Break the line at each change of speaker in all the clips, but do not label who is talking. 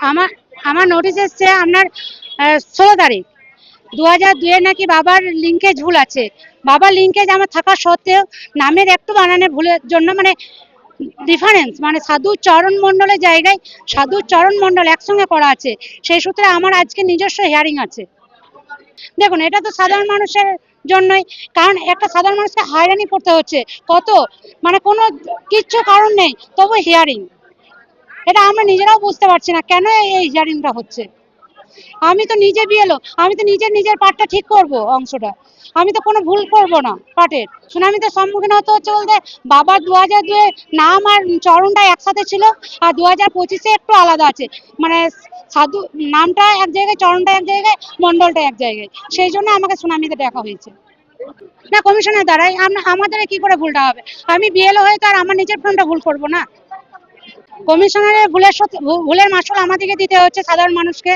আমার আমার নোটিশ এসছে আপনার 16 তারিখ 2002 নাকি বাবার লিঙ্কেজ ভুল আছে। বাবার লিঙ্কেজ আমার থাকা সত্ত্বেও নামের একটু বানানের ভুলের জন্য মানে ডিফারেন্স মানে সাধু চরণ মণ্ডলের জায়গায় সাধু চরণ মণ্ডল একসঙ্গে করা আছে। সেই সূত্রে আমার আজকে নিজস্ব হিয়ারিং আছে। দেখুন এটা তো সাধারণ মানুষের জন্যই, কারণ একটা সাধারণ মানুষকে হয়রানি করতে হচ্ছে কত, মানে কোনো কিচ্ছু কারণ নেই তবু হিয়ারিং। এটা আমরা নিজেরাও বুঝতে পারছি না কেন এই হিয়ারিংটা হচ্ছে। আমি তো নিজে বিএলও, আমি তো নিজের পাঠটা ঠিক করব অংশটা, আমি তো কোনো ভুল করব না পাঠের। সুনামিতে সম্মুখীন হতে হচ্ছে বলতে বাবার 2002 নাম আর চরণটা একসাথে ছিল, আর 2025 একটু আলাদা আছে, মানে সাধু নামটা এক জায়গায়, চরণটা এক জায়গায়, মণ্ডলটা এক জায়গায়, সেই জন্য আমাকে সুনামিতে দেখা হয়েছে। না কমিশনের দ্বারাই, আমাদের কি করে ভুলটা হবে? আমি বিএলও হয়ে তো আর আমার নিজের ফর্মটা ভুল করব না। কমিশনারের ভুলের মাসুল আমাদেরকে দিতে হচ্ছে সাধারণ মানুষকে।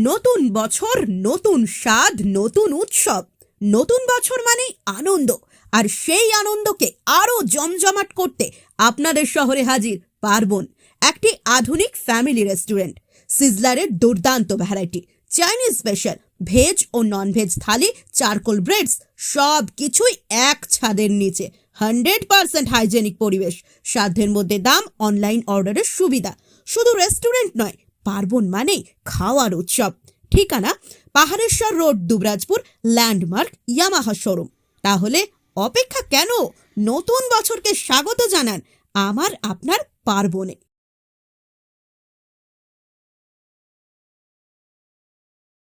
নতুন বছর, নতুন স্বাদ, নতুন উৎসব। নতুন বছর মানে আনন্দ, আর সেই আনন্দকে আরো জমজমাট করতে আপনাদের শহরে হাজির পার্বণ, একটি আধুনিক ফ্যামিলি রেস্টুরেন্ট। সিজলারের দুর্দান্ত ভ্যারাইটি, চাইনিজ স্পেশাল, ভেজ ও non veg thali, charcoal breads, সব কিছুই এক ছাদের নিচে। 100% হাইজেনিক পরিবেশ, সাধ্যের মধ্যে দাম, অনলাইন অর্ডারের সুবিধা। শুধু রেস্টুরেন্ট নয়, পার্বণ মানেই খাওয়ার উৎসব। ঠিকানা Pahareshwar road, Dubrajpur, landmark Yamaha showroom. তাহলে অপেক্ষা কেন? নতুন বছরকে স্বাগত জানান আমার আপনার পার্বণে।